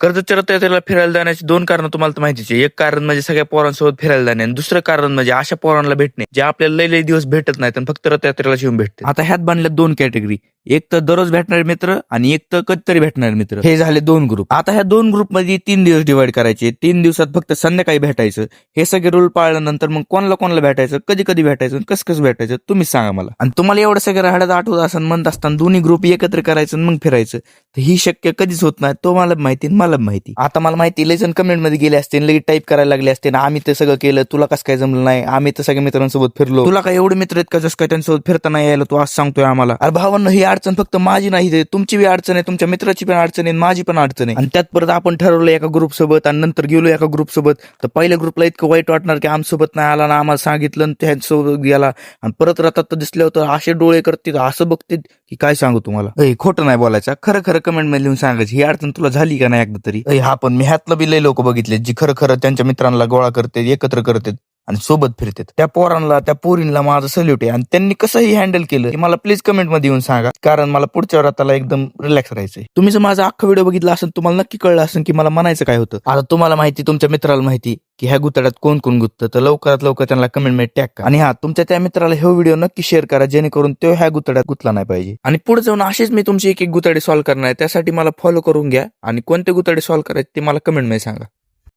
कर्जतच्या रथयात्रेला फिरायला जाण्याची दोन कारण तुम्हाला तर माहितीच आहे. एक कारण म्हणजे सगळ्या पोरांसोबत फिरायला जाणे आणि दुसरं कारण म्हणजे अशा पोरांना भेटणे जे आपल्याला लई दिवस भेटत नाहीत आणि फक्त रथयात्रेला येऊन भेटते. आता ह्यात बांधल्या दोन कॅटेगरी, एक तर दररोज भेटणारे मित्र आणि एक तर कधीतरी भेटणारे मित्र. हे झाले दोन ग्रुप. आता ह्या दोन ग्रुप मध्ये 3 दिवस डिवाइड करायचे. 3 दिवसात फक्त संध्याकाळी भेटायचं. हे सगळे रूल पाळल्यानंतर मग कोणाला भेटायचं, कधी कधी भेटायचं, कसं भेटायचं तुम्हीच सांगा मला. आणि तुम्हाला एवढं सगळं राहड्यात आठवत असं म्हणत असताना दोन्ही ग्रुप एकत्र करायचं मग फिरायचं, तर ही शक्य कधीच होत नाही. तो मला माहिती, मला माहिती. आता मला माहिती लय जण कमेंट मध्ये गेले असते, लगेच टाईप करायला लागले असते, आम्ही ते सगळं केलं, तुला कसं काय जमलं नाही, आम्ही तर सगळ्या मित्रांसोबत फिरलो, तुला काय एवढे मित्र आहेत का जसं काय त्यांच्यासोबत फिरता नाही यायला, तू असं सांगतोय आम्हाला. अरे भावांनो, ही अडचण फक्त माझी नाही, तुमची बी अडचण आहे, तुमच्या मित्राची पण अडचण आहे, माझी पण अडचण आहे. आणि त्यात परत आपण ठरवलं एका ग्रुप सोबत आणि नंतर गेलो एका ग्रुप सोबत, तर पहिल्या ग्रुपला इतकं वाईट वाटणार की आमसोबत नाही आला ना, आम्हाला सांगितलं आणि त्यांच्यासोबत गेला आणि परत रथात दिसले होतं असे डोळे करतील, असं बघतील की काय सांगू तुम्हाला. खोटं नाही बोलायचं, खरं कमेंट मध्ये लिहून सांगायचं ही अडचण तुला झाली का नाही एकदा तरी. हा पण मी ह्यातलं बी लय लोक बघितले जी खरं त्यांच्या मित्रांना गोळा करते, एकत्र करते आणि सोबत फिरतात. त्या पोरांना, त्या पोरींना माझं सल्यूट आहे आणि त्यांनी कसंही हँडल केलं मला प्लीज कमेंट मध्ये येऊन सांगा, कारण मला पुढच्या राताला एकदम रिलॅक्स राहायचंय. तुम्ही जर माझा अख्खा व्हिडिओ बघितला असेल तुम्हाला नक्की कळलं असेल की मला म्हणायचं काय होतं. आता तुम्हाला माहिती, तुमच्या मित्राला माहिती की ह्या गुतड्यात कोण गुततं, तर लवकरात लवकर त्यांना कमेंट मध्ये टॅग करा. आणि तुमच्या त्या मित्राला हे व्हिडिओ नक्की शेअर करा जेणेकरून तो ह्या गुतड्यात गुतला नाही पाहिजे. आणि पुढे जाऊन असेच मी तुमची एक गुतडी सॉल्व्ह करणार आहे, त्यासाठी मला फॉलो करून घ्या आणि कोणते गुतडे सॉल्व्ह करायचे ते मला कमेंट मध्ये सांगा.